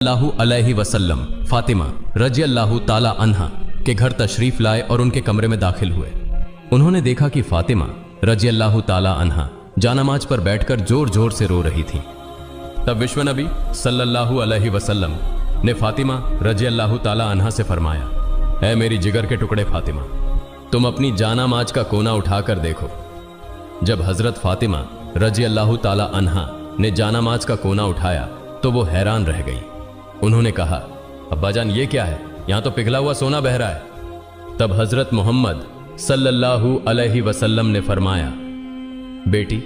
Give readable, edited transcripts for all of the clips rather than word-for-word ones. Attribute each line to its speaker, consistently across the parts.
Speaker 1: सल्लल्लाहु अलैहि वसल्लम फातिमा रजी अल्लाह ताला अन्हा के घर तशरीफ लाए और उनके कमरे में दाखिल हुए। उन्होंने देखा कि फातिमा रजी अल्लाह ताला अन्हा जानमाज पर बैठकर जोर जोर से रो रही थी। तब विश्व नबी सल्लल्लाहु अलैहि वसल्लम ने फातिमा रजी अल्लाह ताला अन्हा से फरमाया, ऐ मेरी जिगर के टुकड़े फातिमा, तुम अपनी जानमाज का कोना उठाकर देखो। जब हजरत फातिमा रजी अल्लाह ताला अन्हा ने जानमाज का कोना उठाया तो वो हैरान रह गई। उन्होंने कहा, अब्बा जान ये क्या है, यहां तो पिघला हुआ सोना बह रहा है। तब हजरत मोहम्मद सल्लल्लाहु अलैहि वसल्लम ने फरमाया, बेटी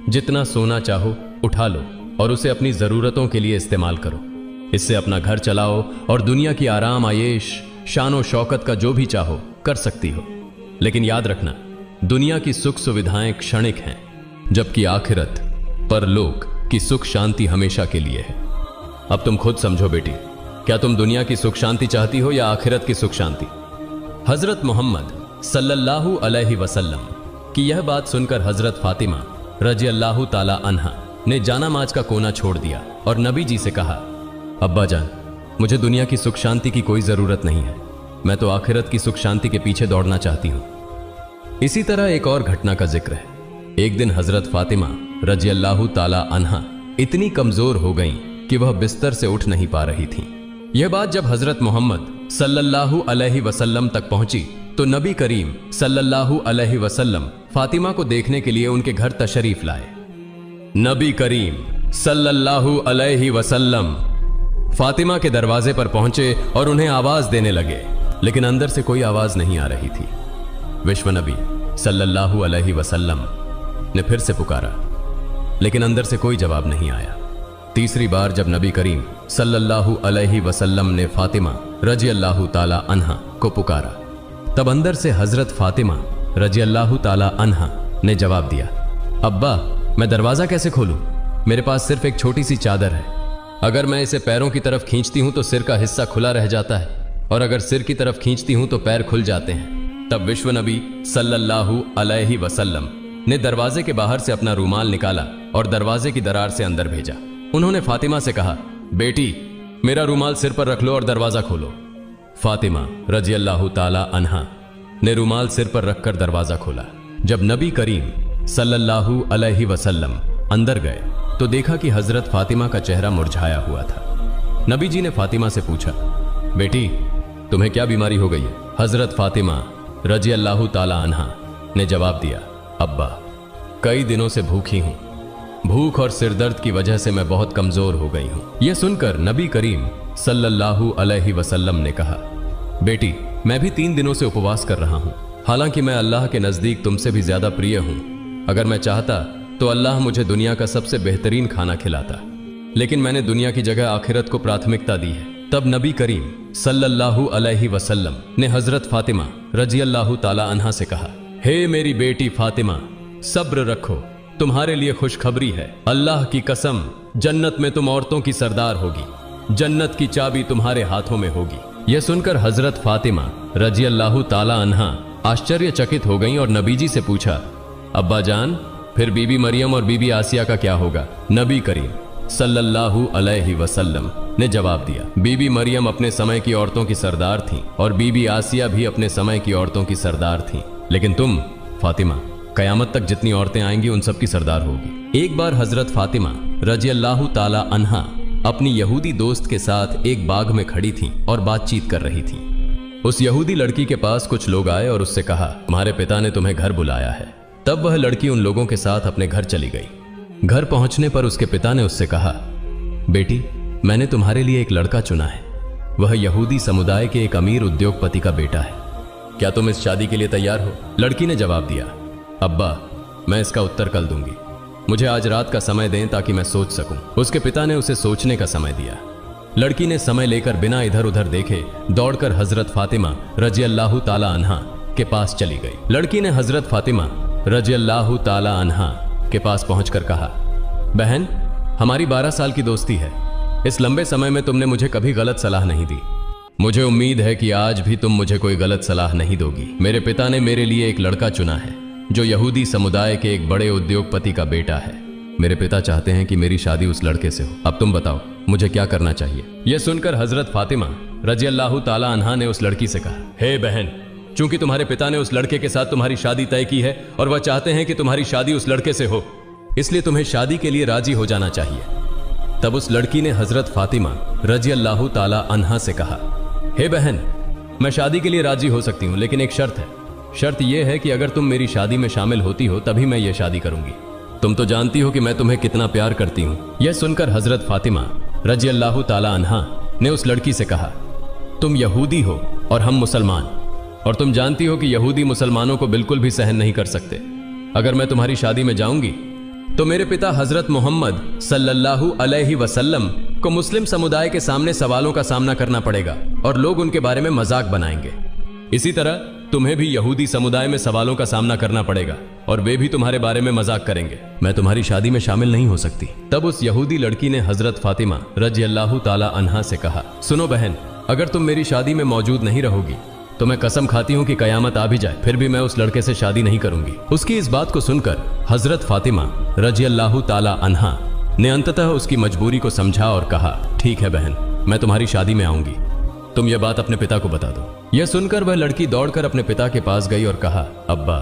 Speaker 1: जितना सोना चाहो उठा लो और उसे अपनी जरूरतों के लिए इस्तेमाल करो। इससे अपना घर चलाओ और दुनिया की आराम आयेश शान शौकत का जो भी चाहो कर सकती हो। लेकिन याद रखना, दुनिया की सुख सुविधाएं क्षणिक हैं, जबकि आखिरत परलोक की सुख शांति हमेशा के लिए है। अब तुम खुद समझो बेटी, क्या तुम दुनिया की सुख शांति चाहती हो या आखिरत की सुख शांति? हजरत मोहम्मद सल्लल्लाहु अलैहि वसल्लम की यह बात सुनकर हजरत फातिमा रजी अल्लाह ताला अन्हा ने जानमाज का कोना छोड़ दिया और नबी जी से कहा, अब्बा जान मुझे दुनिया की सुख शांति की कोई जरूरत नहीं है, मैं तो आखिरत की सुख शांति के पीछे दौड़ना चाहती हूं। इसी तरह एक और घटना का जिक्र है। एक दिन हजरत फातिमा रजी अल्लाह ताला अन्हा इतनी कमजोर हो गईं कि वह बिस्तर से उठ नहीं पा रही थीं। यह बात जब हजरत मोहम्मद सल्लल्लाहु अलैहि वसल्लम तक पहुंची तो नबी करीम सल्लल्लाहु अलैहि वसल्लम फातिमा को देखने के लिए उनके घर तशरीफ लाए। नबी करीम सल्लल्लाहु अलैहि वसल्लम फातिमा के दरवाजे पर पहुंचे और उन्हें आवाज देने लगे, लेकिन अंदर से कोई आवाज नहीं आ रही थी। विश्व नबी सल्लल्लाहु अलैहि वसल्लम ने फिर से पुकारा, लेकिन अंदर से कोई जवाब नहीं आया। तीसरी बार जब नबी करीम सल्लल्लाहु अलैहि वसल्लम ने फातिमा रजी अल्लाह ताला अन्हा को पुकारा, तब अंदर से हजरत फातिमा रजी अल्लाह ताला अन्हा ने जवाब दिया, अब्बा मैं दरवाजा कैसे खोलूं? मेरे पास सिर्फ एक छोटी सी चादर है। अगर मैं इसे पैरों की तरफ खींचती हूं तो सिर का हिस्सा खुला रह जाता है, और अगर सिर की तरफ खींचती हूं तो पैर खुल जाते हैं। तब विश्व नबी सल्लल्लाहु अलैहि वसल्लम ने दरवाजे के बाहर से अपना रूमाल निकाला और दरवाजे की दरार से अंदर भेजा। उन्होंने फातिमा से कहा, बेटी मेरा रूमाल सिर पर रख लो और दरवाजा खोलो। फातिमा रजी अल्लाह ताला अन्हा ने रूमाल सिर पर रखकर दरवाजा खोला। जब नबी करीम सल्लल्लाहु अलैहि वसल्लम अंदर गए तो देखा कि हजरत फातिमा का चेहरा मुरझाया हुआ था। नबी जी ने फातिमा से पूछा, बेटी तुम्हें क्या बीमारी हो गई है? हजरत फातिमा रजी अल्लाह ताला अन्हा ने जवाब दिया, अब्बा कई दिनों से भूखी हूं, भूख और सिरदर्द की वजह से मैं बहुत कमजोर हो गई हूं। यह सुनकर नबी करीम सल्लल्लाहु अलैहि वसल्लम ने कहा, बेटी मैं भी 3 दिनों से उपवास कर रहा हूं, हालांकि मैं अल्लाह के नजदीक तुमसे भी ज्यादा प्रिय हूं। अगर मैं चाहता तो अल्लाह मुझे दुनिया का सबसे बेहतरीन खाना खिलाता, लेकिन मैंने दुनिया की जगह आखिरत को प्राथमिकता दी है। तब नबी करीम सल्लल्लाहु अलैहि वसल्लम ने हजरत फातिमा रजी अल्लाह ताला अन्हा से कहा, हे मेरी बेटी फातिमा सब्र रखो, तुम्हारे लिए खुशखबरी है, अल्लाह की कसम जन्नत में तुम औरतों की सरदार होगी, जन्नत की चाबी तुम्हारे हाथों में होगी। यह सुनकर हजरत फातिमा रजी अल्लाह ताला अन्हा आश्चर्यचकित हो गईं और नबी जी से पूछा, अब्बा जान फिर बीबी मरियम और बीबी आसिया का क्या होगा? नबी करीम सल्लल्लाहु अलैहि वसल्लम ने जवाब दिया, बीबी मरियम अपने समय की औरतों की सरदार थीं और बीबी आसिया भी अपने समय की औरतों की सरदार थीं, लेकिन तुम फातिमा कयामत तक जितनी औरतें आएंगी उन सब की सरदार होगी। एक बार हजरत फातिमा रजी अल्लाह ताला अन्हा अपनी यहूदी दोस्त के साथ एक बाग में खड़ी थीं और बातचीत कर रही थीं। उस यहूदी लड़की के पास कुछ लोग आए और उससे कहा, तुम्हारे पिता ने तुम्हें घर बुलाया है। तब वह लड़की उन लोगों के साथ अपने घर चली गई। घर पहुंचने पर उसके पिता ने उससे कहा, बेटी मैंने तुम्हारे लिए एक लड़का चुना है, वह यहूदी समुदाय के एक अमीर उद्योगपति का बेटा है, क्या तुम इस शादी के लिए तैयार हो? लड़की ने जवाब दिया, अब्बा मैं इसका उत्तर कल दूंगी, मुझे आज रात का समय दें ताकि मैं सोच सकूं। उसके पिता ने उसे सोचने का समय दिया। लड़की ने समय लेकर बिना इधर उधर देखे दौड़कर हजरत फातिमा रजी अल्लाह ताला अन्हा के पास चली गई। लड़की ने हजरत फातिमा रजी अल्लाह ताला अन्हा के पास पहुंचकर कहा, बहन हमारी 12 साल की दोस्ती है, इस लंबे समय में तुमने मुझे कभी गलत सलाह नहीं दी, मुझे उम्मीद है कि आज भी तुम मुझे कोई गलत सलाह नहीं दोगी। मेरे पिता ने मेरे लिए एक लड़का चुना है जो यहूदी समुदाय के एक बड़े उद्योगपति का बेटा है। मेरे पिता चाहते हैं कि मेरी शादी उस लड़के से हो। अब तुम बताओ मुझे क्या करना चाहिए। यह सुनकर हजरत फातिमा रजी अल्लाह ताला अन्हा ने उस लड़की से कहा, हे बहन, चूंकि तुम्हारे पिता ने उस लड़के के साथ तुम्हारी शादी तय की है और वह चाहते हैं कि तुम्हारी शादी उस लड़के से हो, इसलिए तुम्हें शादी के लिए राजी हो जाना चाहिए। तब उस लड़की ने हजरत फातिमा रजी अल्लाह ताला अन्हा से कहा, हे बहन, मैं शादी के लिए राजी हो सकती हूं, लेकिन एक शर्त है। शर्त यह है कि अगर तुम मेरी शादी में शामिल होती हो तभी मैं ये शादी करूंगी। तुम तो जानती हो कि मैं तुम्हें कितना प्यार करती हूं। यह सुनकर हजरत फातिमा रजी अल्लाह ताला अन्हा ने उस लड़की से कहा, तुम यहूदी हो और हम मुसलमान, और तुम जानती हो कि यहूदी मुसलमानों को बिल्कुल भी सहन नहीं कर सकते। अगर मैं तुम्हारी शादी में जाऊंगी तो मेरे पिता हजरत मोहम्मद सल्लल्लाहु अलैहि वसल्लम को मुस्लिम समुदाय के सामने सवालों का सामना करना पड़ेगा और लोग उनके बारे में मजाक बनाएंगे। इसी तरह तुम्हें भी यहूदी समुदाय में सवालों का सामना करना पड़ेगा और वे भी तुम्हारे बारे में मजाक करेंगे। मैं तुम्हारी शादी में शामिल नहीं हो सकती। तब उस यहूदी लड़की ने हजरत फातिमा रजी अल्लाह ताला अन्हा से कहा, सुनो बहन, अगर तुम मेरी शादी में मौजूद नहीं रहोगी तो मैं कसम खाती हूं कि कयामत आ भी जाए फिर भी मैं उस लड़के से शादी नहीं करूंगी। उसकी इस बात को सुनकर हजरत फातिमा रजी अल्लाह ताला अन्हा ने अंततः उसकी मजबूरी को समझा और कहा, ठीक है बहन, मैं तुम्हारी शादी में आऊंगी, तुम यह बात अपने पिता को बता दो। यह सुनकर वह लड़की दौड़कर अपने पिता के पास गई और कहा, अब्बा,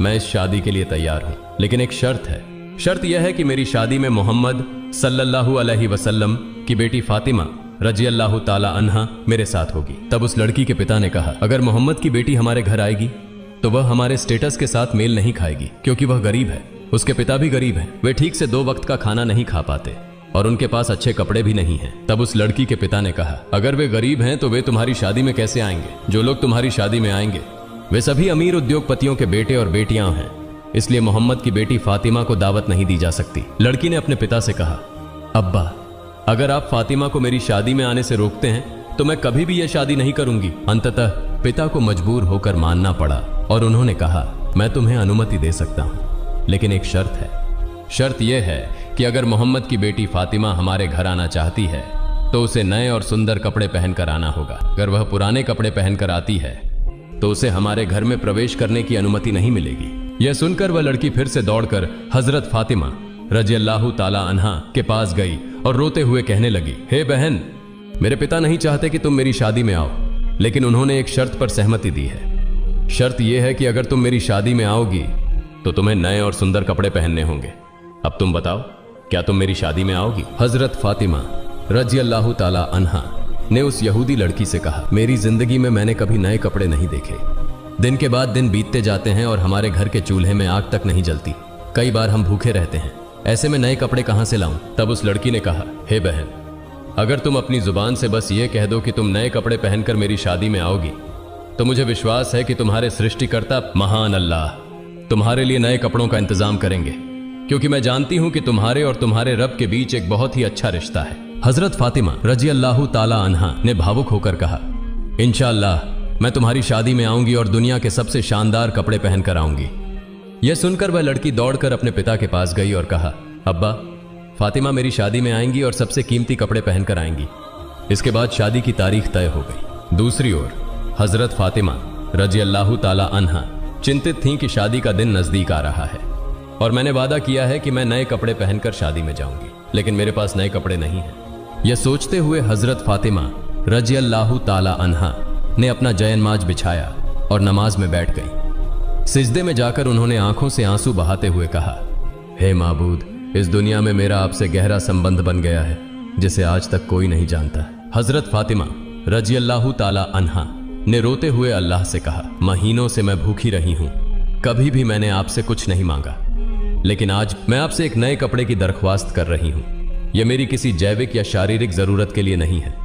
Speaker 1: मैं इस शादी के लिए तैयार हूं, लेकिन एक शर्त है। शर्त यह है कि मेरी शादी में मोहम्मद सल्लल्लाहु अलैहि वसल्लम की बेटी फातिमा रजी अल्लाह ताला अन्हा मेरे साथ होगी। तब उस लड़की के पिता ने कहा, अगर मोहम्मद की बेटी हमारे घर आएगी तो वह हमारे स्टेटस के साथ मेल नहीं खाएगी, क्योंकि वह गरीब है, उसके पिता भी गरीब हैं, वे ठीक से 2 वक्त का खाना नहीं खा पाते और उनके पास अच्छे कपड़े भी नहीं हैं। तब उस लड़की के पिता ने कहा, अगर वे गरीब हैं तो वे तुम्हारी शादी में कैसे आएंगे? जो लोग तुम्हारी शादी में आएंगे वे सभी अमीर उद्योगपतियों के बेटे और बेटियां हैं, इसलिए मोहम्मद की बेटी फातिमा को दावत नहीं दी जा सकती। लड़की ने अपने पिता से कहा, अब्बा, अगर आप फातिमा को मेरी शादी में आने से रोकते हैं तो मैं कभी भी यह शादी नहीं करूंगी। अंततः पिता को मजबूर होकर मानना पड़ा और उन्होंने कहा, मैं तुम्हें अनुमति दे सकता हूं, लेकिन एक शर्त है। शर्त यह है कि अगर मोहम्मद की बेटी फातिमा हमारे घर आना चाहती है तो उसे नए और सुंदर कपड़े पहनकर आना होगा। अगर वह पुराने कपड़े पहनकर आती है तो उसे हमारे घर में प्रवेश करने की अनुमति नहीं मिलेगी। यह सुनकर वह लड़की फिर से दौड़कर हजरत फातिमा रजी अल्लाह ताला अन्हा के पास गई और रोते हुए कहने लगी, हे बहन, मेरे पिता नहीं चाहते कि तुम मेरी शादी में आओ, लेकिन उन्होंने एक शर्त पर सहमति दी है। शर्त यह है कि अगर तुम मेरी शादी में आओगी तो तुम्हें नए और सुंदर कपड़े पहनने होंगे। अब तुम बताओ, क्या तुम मेरी शादी में आओगी? हजरत फातिमा रजी अल्लाह ताला अन्हा ने उस यहूदी लड़की से कहा, मेरी जिंदगी में मैंने कभी नए कपड़े नहीं देखे। दिन के बाद दिन बीतते जाते हैं और हमारे घर के चूल्हे में आग तक नहीं जलती। कई बार हम भूखे रहते हैं, ऐसे में नए कपड़े कहां से लाऊं? तब उस लड़की ने कहा, हे बहन, अगर तुम अपनी जुबान से बस ये कह दो कि तुम नए कपड़े पहनकर मेरी शादी में आओगी तो मुझे विश्वास है कि तुम्हारे सृष्टिकर्ता महान अल्लाह तुम्हारे लिए नए कपड़ों का इंतजाम करेंगे, क्योंकि मैं जानती हूं कि तुम्हारे और तुम्हारे रब के बीच एक बहुत ही अच्छा रिश्ता है। हजरत फातिमा रजी अल्लाह ताला अन्हा ने भावुक होकर कहा, इंशाअल्लाह मैं तुम्हारी शादी में आऊंगी और दुनिया के सबसे शानदार कपड़े पहनकर आऊंगी। यह सुनकर वह लड़की दौड़कर अपने पिता के पास गई और कहा, अब्बा, फातिमा मेरी शादी में आएंगी और सबसे कीमती कपड़े पहनकर आएंगी। इसके बाद शादी की तारीख तय हो गई। दूसरी ओर हजरत फातिमा रजी अल्लाह ताला अन्हा चिंतित थीं कि शादी का दिन नजदीक आ रहा है और मैंने वादा किया है कि मैं नए कपड़े पहनकर शादी में जाऊंगी, लेकिन मेरे पास नए कपड़े नहीं हैं। यह सोचते हुए हजरत फातिमा रजी अल्लाह ताला अन्हा ने अपना जयनमाज बिछाया और नमाज में बैठ गई। सिजदे में जाकर उन्होंने आंखों से आंसू बहाते हुए कहा, हे माबूद, इस दुनिया में मेरा आपसे गहरा संबंध बन गया है जिसे आज तक कोई नहीं जानता। हजरत फातिमा रजी अल्लाह ताला अन्हा ने रोते हुए अल्लाह से कहा, महीनों से मैं भूखी रही हूं, कभी भी मैंने आपसे कुछ नहीं मांगा, लेकिन आज मैं आपसे एक नए कपड़े की दरख्वास्त कर रही हूं। यह मेरी किसी जैविक या शारीरिक जरूरत के लिए नहीं है।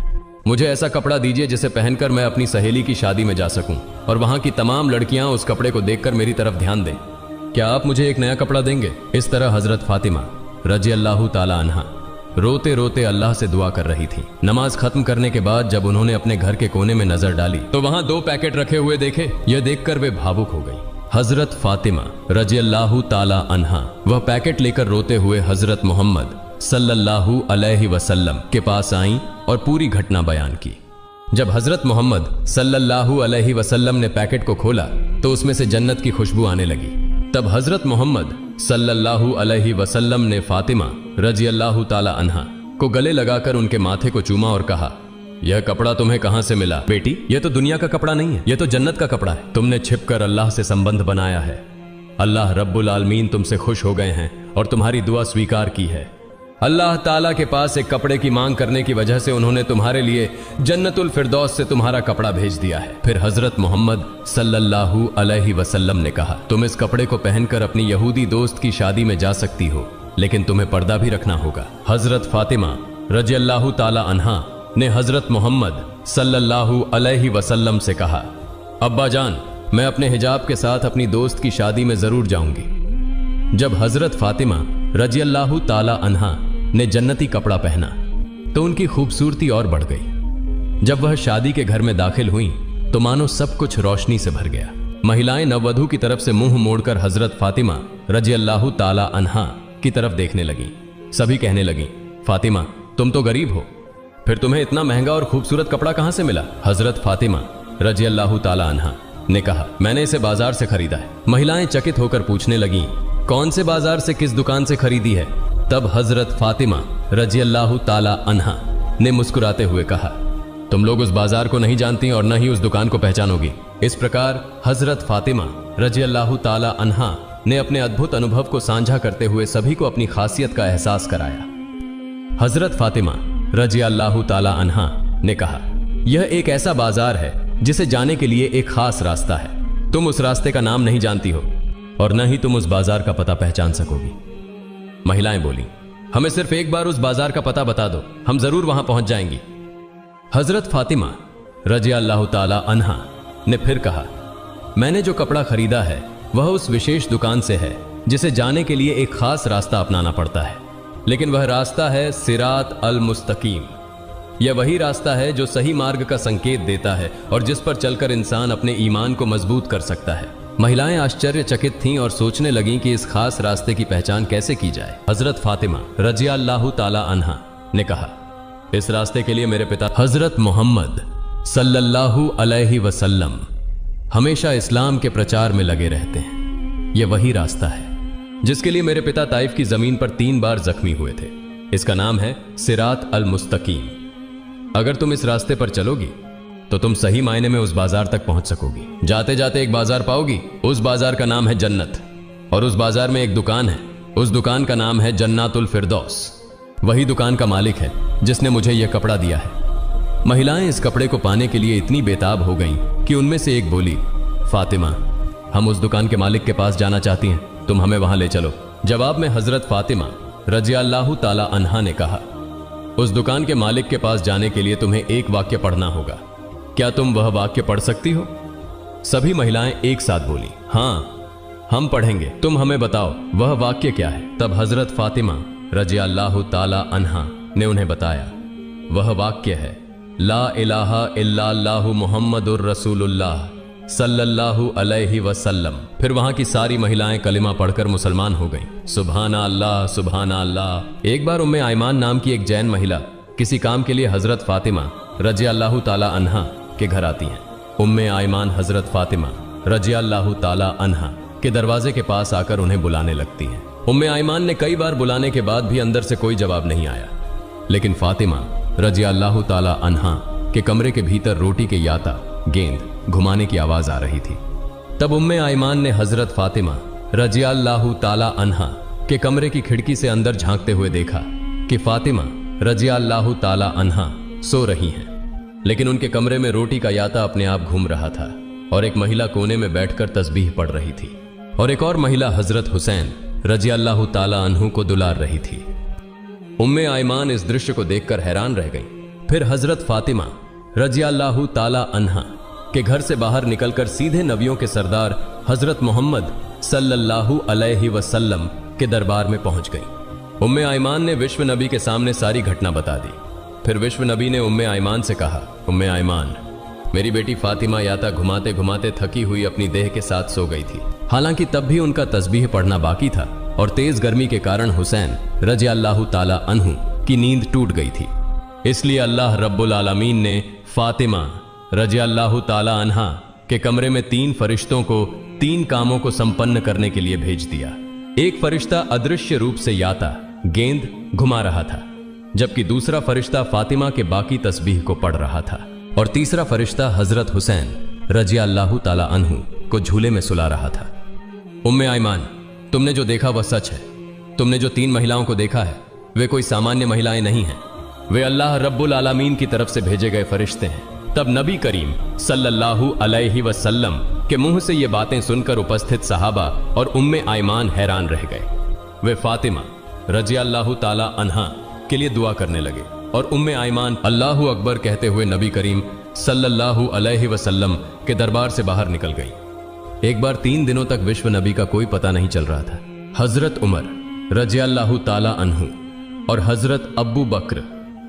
Speaker 1: मुझे ऐसा कपड़ा दीजिए जिसे पहनकर मैं अपनी सहेली की शादी में जा सकूं और वहां की तमाम लड़कियां उस कपड़े को देखकर मेरी तरफ ध्यान दें। क्या आप मुझे एक नया कपड़ा देंगे? इस तरह हजरत फातिमा रजी अल्लाह ताला अन्हा रोते रोते अल्लाह से दुआ कर रही थी। नमाज खत्म करने के बाद जब उन्होंने अपने घर के कोने में नजर डाली तो वहां 2 पैकेट रखे हुए देखे। यह देखकर वे भावुक हो गई। हजरत फातिमा रजी अल्लाह ताला अन्हा वह पैकेट लेकर रोते हुए हजरत मोहम्मद सल्लल्लाहु अलैहि वसल्लम के पास आईं और पूरी घटना बयान की। जब हजरत मोहम्मद सल्लल्लाहु अलैहि वसल्लम ने पैकेट को खोला तो उसमें से जन्नत की खुशबू आने लगी। तब हजरत मोहम्मद सल्लल्लाहु अलैहि वसल्लम ने फातिमा रजी अल्लाह ताला अन्हा को गले लगाकर उनके माथे को चूमा और कहा, यह कपड़ा तुम्हें कहां से मिला? बेटी, यह तो दुनिया का कपड़ा नहीं है, यह तो जन्नत का कपड़ा है। तुमने छिपकर अल्लाह से संबंध बनाया है। अल्लाह रब्बुल आलमीन तुमसे खुश हो गए हैं और तुम्हारी दुआ स्वीकार की है। अल्लाह ताला के पास एक कपड़े की मांग करने की वजह से उन्होंने तुम्हारे लिए जन्नतुल फिरदौस से तुम्हारा कपड़ा भेज दिया है। फिर हजरत मोहम्मद सल्लल्लाहु अलैहि वसल्लम ने कहा, तुम इस कपड़े को पहनकर अपनी यहूदी दोस्त की शादी में जा सकती हो, लेकिन तुम्हें पर्दा भी रखना होगा। हजरत फातिमा रजी अल्लाह ताला अन्हा ने हजरत मोहम्मद सल्लल्लाहु अलैहि वसल्लम से कहा, अब्बा जान, मैं अपने हिजाब के साथ अपनी दोस्त की शादी में जरूर जाऊंगी। जब हजरत फातिमा रजी अल्लाह ताला अन्हा ने जन्नती कपड़ा पहना तो उनकी खूबसूरती और बढ़ गई। जब वह शादी के घर में दाखिल हुई तो मानो सब कुछ रोशनी से भर गया। महिलाएं नववधू की तरफ से मुंह मोड़कर हजरत फातिमा रजी अल्लाह ताला अन्हा की तरफ देखने लगी। सभी कहने लगी, फातिमा, तुम तो गरीब हो, फिर तुम्हें इतना महंगा और खूबसूरत कपड़ा कहां से मिला? हजरत फातिमा रजी अल्लाह ताला अन्हा ने कहा, मैंने इसे बाजार से खरीदा है। महिलाएं चकित होकर पूछने लगी, कौन से बाजार से, किस दुकान से खरीदी है? तब हजरत फातिमा रजी अल्लाह ताला अन्हा ने मुस्कुराते हुए कहा, तुम लोग उस बाजार को नहीं जानती और न ही उस दुकान को पहचानोगी। इस प्रकार हजरत फातिमा रजी अल्लाह ताला अन्हा ने अपने अद्भुत अनुभव को साझा करते हुए सभी को अपनी खासियत का एहसास कराया। हजरत फातिमा रजी अल्लाह ताला अन्हा ने कहा, यह एक ऐसा बाजार है जिसे जाने के लिए एक खास रास्ता है। तुम उस रास्ते का नाम नहीं जानती हो और न ही तुम उस बाजार का पता पहचान सकोगी। महिलाएं बोली, हमें सिर्फ एक बार उस बाजार का पता बता दो, हम जरूर वहां पहुंच जाएंगी। हजरत फातिमा रजी अल्लाह ताला अन्हा ने फिर कहा, मैंने जो कपड़ा खरीदा है वह उस विशेष दुकान से है जिसे जाने के लिए एक खास रास्ता अपनाना पड़ता है, लेकिन वह रास्ता है सिरात अल मुस्तकीम। यह वही रास्ता है जो सही मार्ग का संकेत देता है और जिस पर चलकर इंसान अपने ईमान को मजबूत कर सकता है। महिलाएं आश्चर्यचकित थीं और सोचने लगीं कि इस खास रास्ते की पहचान कैसे की जाए। हजरत फातिमा रजी अल्लाह ताला अन्हा ने कहा, इस रास्ते के लिए मेरे पिता हजरत मोहम्मद सल्लल्लाहु अलैहि वसल्लम हमेशा इस्लाम के प्रचार में लगे रहते हैं। यह वही रास्ता है जिसके लिए मेरे पिता ताइफ की जमीन पर 3 बार जख्मी हुए थे। इसका नाम है सिरात अल मुस्तकीम। अगर तुम इस रास्ते पर चलोगी तो तुम सही मायने में उस बाजार तक पहुंच सकोगी। जाते जाते एक बाजार पाओगी, उस बाजार का नाम है जन्नत, और उस बाजार में एक दुकान है, उस दुकान का नाम है जन्नातुल फिरदौस। वही दुकान का मालिक है जिसने मुझे यह कपड़ा दिया है। महिलाएं इस कपड़े को पाने के लिए इतनी बेताब हो गईं कि उनमें से एक बोली, फातिमा, हम उस दुकान के मालिक के पास जाना चाहती हैं, तुम हमें वहां ले चलो। जवाब में हजरत फातिमा रजी अल्लाह ताला अन्हा ने कहा, उस दुकान के मालिक के पास जाने के लिए तुम्हें एक वाक्य पढ़ना होगा। क्या तुम वह वाक्य पढ़ सकती हो? सभी महिलाएं एक साथ बोली, हाँ हम पढ़ेंगे, तुम हमें बताओ वह वाक्य क्या है। तब हजरत फातिमा रजी अल्लाह ताला अन्हा ने उन्हें बताया, वह वाक्य है, ला इलाहा इल्लल्लाहु मुहम्मदुर रसूलुल्लाह सल्लल्लाहु अलैहि वसल्लम। फिर वहां की सारी महिलाएं कलिमा पढ़कर मुसलमान हो गईं। सुभाना अल्लाह, सुभाना अल्लाह। एक बार उम्मे आयमान नाम की एक जैन महिला किसी काम के लिए हजरत फातिमा रजी अल्लाह ताला अन्हा के घर आती हैं। उम्मे आयमान हजरत फातिमा रजी अल्लाह ताला अन्हा के दरवाजे के पास आकर उन्हें बुलाने लगती हैं। उम्मे आयमान ने कई बार बुलाने के बाद भी अंदर से कोई जवाब नहीं आया, लेकिन फातिमा रजी अल्लाह ताला अन्हा के कमरे के भीतर रोटी के याता, गेंद घुमाने की आवाज आ रही थी। तब उम्मे आयमान ने हजरत फातिमा रजी अल्लाह ताला अन्हा के कमरे की खिड़की से अंदर झांकते हुए देखा कि फातिमा रजी अल्लाह ताला अन्हा सो रही हैं, लेकिन उनके कमरे में रोटी का याता अपने आप घूम रहा था और एक महिला कोने में बैठकर तस्बीह पढ़ रही थी और एक और महिला हजरत हुसैन रजी अल्लाह ताला अन्हु को दुलार रही थी। उम्मे आयमान इस दृश्य को देखकर हैरान रह गईं। फिर हजरत फातिमा रजी अल्लाह ताला अन्हा के घर से बाहर निकलकर सीधे नबियों के सरदार हजरत मोहम्मद सल्लल्लाहु अलैहि वसल्लम के दरबार में पहुंच गई। उम्मे आयमान ने विश्व नबी के सामने सारी घटना बता दी। फिर विश्व नबी ने उम्मे आयमान से कहा, उम्मे आयमान, मेरी बेटी फातिमा याता घुमाते घुमाते थकी हुई अपनी देह के साथ सो गई थी। हालांकि तब भी उनका तस्बीह पढ़ना बाकी था और तेज गर्मी के कारण हुसैन रजी अल्लाह ताला अन्हु की नींद टूट गई थी। इसलिए अल्लाह रब्बुल आलमीन ने फातिमा रजी अल्लाह ताला अन्हा के कमरे में 3 फरिश्तों को 3 कामों को संपन्न करने के लिए भेज दिया। एक फरिश्ता अदृश्य रूप से याता, गेंद घुमा रहा था। जबकि दूसरा फरिश्ता फातिमा के बाकी तस्बीह को पढ़ रहा था और तीसरा फरिश्ता हजरत हुसैन रजी अल्लाह ताला अन्हु को झूले में सुला रहा था। उम्मे आयमान, तुमने जो देखा वह सच है। तुमने जो 3 महिलाओं को देखा है वे कोई सामान्य महिलाएं नहीं हैं, वे अल्लाह रब्बुल आलमीन की तरफ से भेजे गए फरिश्ते हैं। तब नबी करीम सल्लल्लाहु अलैहि वसल्लम के मुंह से ये बातें सुनकर उपस्थित सहाबा और उम्मे आयमान हैरान रह गए। वे फातिमा रजी अल्लाह ताला अन्हा के लिए दुआ करने लगे और उम्मे आयमान अल्लाहु अकबर कहते हुए नबी करीम सल्लल्लाहु अलैहि वसल्लम के दरबार से बाहर निकल गई। एक बार 3 दिनों तक विश्व नबी का कोई पता नहीं चल रहा था। हजरत उमर रजी अल्लाह ताला अन्हु और हजरत अब्बू बकर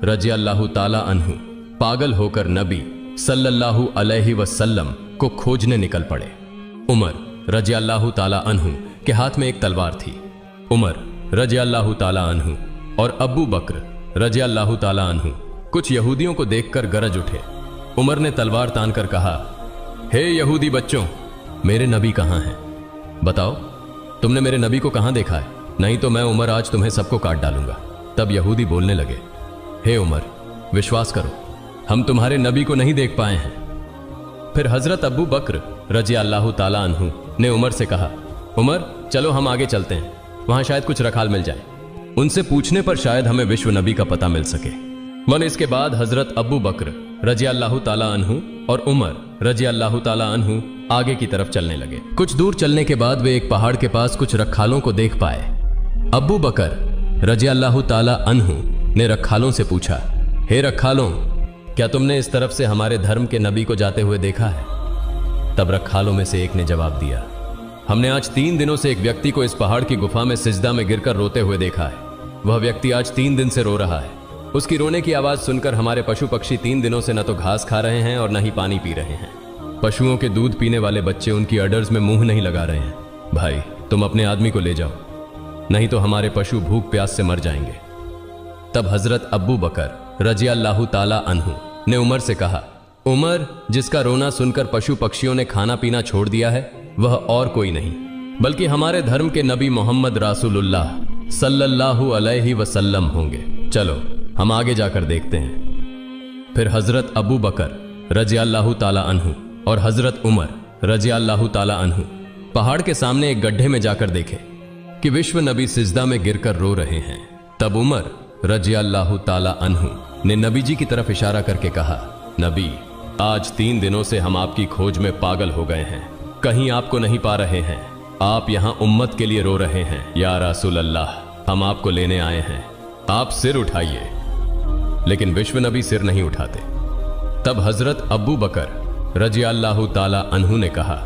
Speaker 1: रजी अल्लाह ताला अन्हु पागल होकर नबी सल्लल्लाहु अलैहि वसल्लम को खोजने निकल पड़े। उमर रजी अल्लाह ताला अन्हु के हाथ में एक तलवार थी। उमर रजी अल्लाह ताला अन्हु और अब्बू बकर रजी अल्लाह ताला अन्हु कुछ यहूदियों को देखकर गरज उठे। उमर ने तलवार तानकर कहा, हे यहूदी बच्चों, मेरे नबी कहां हैं? बताओ, तुमने मेरे नबी को कहां देखा है? नहीं तो मैं उमर आज तुम्हें सबको काट डालूंगा। तब यहूदी बोलने लगे, हे उमर, विश्वास करो, हम तुम्हारे नबी को नहीं देख पाए हैं। फिर हजरत अब्बू बकर रजी अल्लाह ताला अन्हु ने उमर से कहा, उमर चलो हम आगे चलते हैं, वहां शायद कुछ रखाल मिल जाए। उनसे पूछने पर शायद हमें विश्व नबी का पता मिल सके। इसके बाद हजरत अब्बू बकर रजी अल्लाह ताला अन्हु और उमर रजी अल्लाह ताला अन्हु आगे की तरफ चलने लगे। कुछ दूर चलने के बाद वे एक पहाड़ के पास कुछ रखालों को देख पाए। अब्बू बकर रजी अल्लाह ताला अन्हु ने रखालों से पूछा, हे रखालों, क्या तुमने इस तरफ से हमारे धर्म के नबी को जाते हुए देखा है? तब रखालों में से एक ने जवाब दिया, हमने आज 3 दिनों से एक व्यक्ति को इस पहाड़ की गुफा में सिजदा में गिरकर रोते हुए देखा है। वह व्यक्ति आज 3 दिन से रो रहा है। उसकी रोने की आवाज सुनकर हमारे पशु पक्षी 3 दिनों से न तो घास खा रहे हैं और न ही पानी पी रहे हैं। पशुओं के दूध पीने वाले बच्चे उनकी अडर्स में मुंह नहीं लगा रहे हैं। भाई, तुम अपने आदमी को ले जाओ, नहीं तो हमारे पशु भूख प्यास से मर जाएंगे। तब हजरत अब्बू बकर रजी अल्लाह ताला अन्हु ने उमर से कहा, उमर, जिसका रोना सुनकर पशु पक्षियों ने खाना पीना छोड़ दिया है वह और कोई नहीं बल्कि हमारे धर्म के नबी मोहम्मद रासूलुल्लाह सल्लल्लाहु अलैहि वसल्लम होंगे। चलो हम आगे जाकर देखते हैं। फिर हजरत अबू बकर रजी अल्लाह ताला अन्हु और हजरत उमर रजी अल्लाह ताला अन्हु पहाड़ के सामने एक गड्ढे में जाकर देखे कि विश्व नबी सिजदा में गिरकर रो रहे हैं। तब उमर रजी अल्लाह ताला अन्हु ने नबी जी की तरफ इशारा करके कहा, नबी, आज 3 दिनों से हम आपकी खोज में पागल हो गए हैं, कहीं आपको नहीं पा रहे हैं। आप यहां उम्मत के लिए रो रहे हैं। या रसूल अल्लाह, हम आपको लेने आए हैं, आप सिर उठाइए। लेकिन विश्व नबी सिर नहीं उठाते। तब हजरत अब्बू बकर रजी अल्लाह ताला अन्हु ने कहा,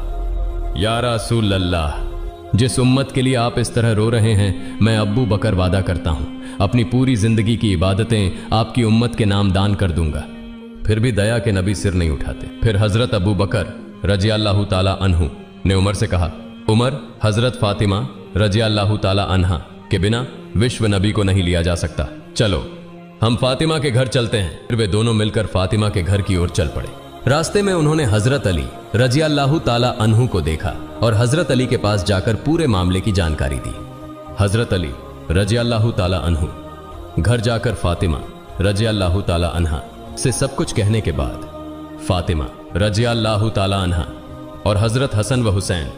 Speaker 1: या रसूल अल्लाह, जिस उम्मत के लिए आप इस तरह रो रहे हैं, मैं अब्बू बकर वादा करता हूं अपनी पूरी जिंदगी की इबादतें आपकी उम्मत के नाम दान कर दूंगा। फिर भी दया के नबी सिर नहीं उठाते। फिर हजरत अबू बकर रजी अल्लाह ताला अन्हु ने उमर से कहा, उमर, हजरत फातिमा रजी अल्लाह ताला अन्हा के बिना विश्व नबी को नहीं लिया जा सकता। चलो हम फातिमा के घर चलते हैं। फिर वे दोनों मिलकर फातिमा के घर की ओर चल पड़े। रास्ते में उन्होंने हजरत अली रजी अल्लाह ताला अन्हु को देखा और हजरत अली के पास जाकर पूरे मामले की जानकारी दी। हजरत अली रजी अल्लाह ताला अन्हु घर जाकर फातिमा रजी अल्लाह ताला अन्हा से सब कुछ कहने के बाद फातिमा रजी अल्लाह ताला अन्हा और हजरत हसन व हुसैन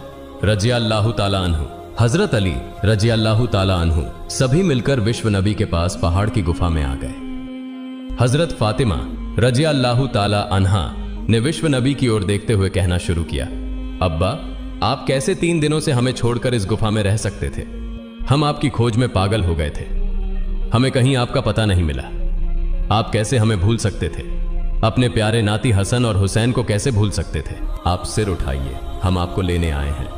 Speaker 1: रजी अल्लाह ताला अन्हु, हजरत अली रजी अल्लाह ताला अन्हु सभी मिलकर विश्व नबी के पास पहाड़ की गुफा में आ गए। हजरत फातिमा रजी अल्लाह ताला अन्हा ने विश्व नबी की ओर देखते हुए कहना शुरू किया, अब्बा, आप कैसे 3 दिनों से हमें छोड़कर इस गुफा में रह सकते थे? हम आपकी खोज में पागल हो गए थे, हमें कहीं आपका पता नहीं मिला। आप कैसे हमें भूल सकते थे? अपने प्यारे नाती हसन और हुसैन को कैसे भूल सकते थे? आप सिर उठाइए, हम आपको लेने आए हैं।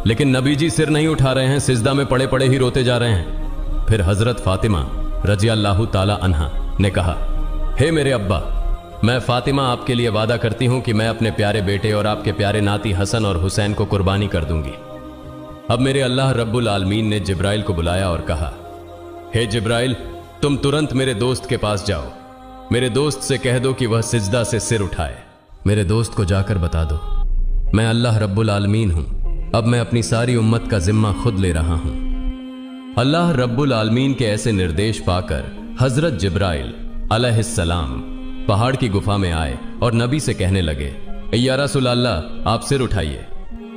Speaker 1: लेकिन नबी जी सिर नहीं उठा रहे हैं, सिजदा में पड़े पड़े ही रोते जा रहे हैं। फिर हजरत फातिमा रजी अल्लाह ताला अन्हा ने कहा, हे मेरे अब्बा, मैं फातिमा आपके लिए वादा करती हूं कि मैं अपने प्यारे बेटे और आपके प्यारे नाती हसन और हुसैन को कुर्बानी कर दूंगी। अब मेरे अल्लाह रब्बुल आलमीन ने जिब्राइल को बुलाया और कहा, हे जिब्राइल, तुम तुरंत मेरे दोस्त के पास जाओ, मेरे दोस्त से कह दो कि वह सिजदा से सिर उठाए। मेरे दोस्त को जाकर बता दो, मैं अल्लाह रब्बुल आलमीन हूं, अब मैं अपनी सारी उम्मत का जिम्मा खुद ले रहा हूं। अल्लाह रब्बुल आलमीन के ऐसे निर्देश पाकर हजरत जिब्राइल अलैहिस्सलाम पहाड़ की गुफा में आए और नबी से कहने लगे, या रसूल अल्लाह, आप सिर उठाइए।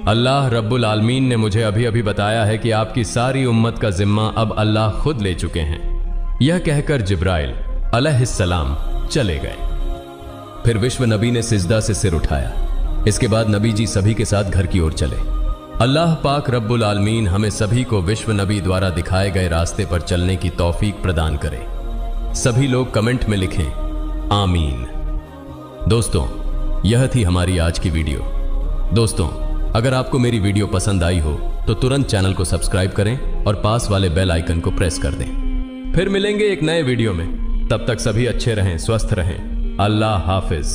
Speaker 1: अल्लाह रब्बुल आलमीन ने मुझे अभी अभी बताया है कि आपकी सारी उम्मत का जिम्मा अब अल्लाह खुद ले चुके हैं। यह कहकर जिब्राइल अलैहिस्सलाम चले गए। फिर विश्व नबी ने सिजदा से सिर उठाया। इसके बाद नबी जी सभी के साथ घर की ओर चले। अल्लाह पाक रब्बुल आलमीन हमें सभी को विश्व नबी द्वारा दिखाए गए रास्ते पर चलने की तौफीक प्रदान करे। सभी लोग कमेंट में लिखें आमीन। दोस्तों, यह थी हमारी आज की वीडियो। दोस्तों, अगर आपको मेरी वीडियो पसंद आई हो तो तुरंत चैनल को सब्सक्राइब करें और पास वाले बेल आइकन को प्रेस कर दें। फिर मिलेंगे एक नए वीडियो में। तब तक सभी अच्छे रहें, स्वस्थ रहें। अल्लाह हाफिज।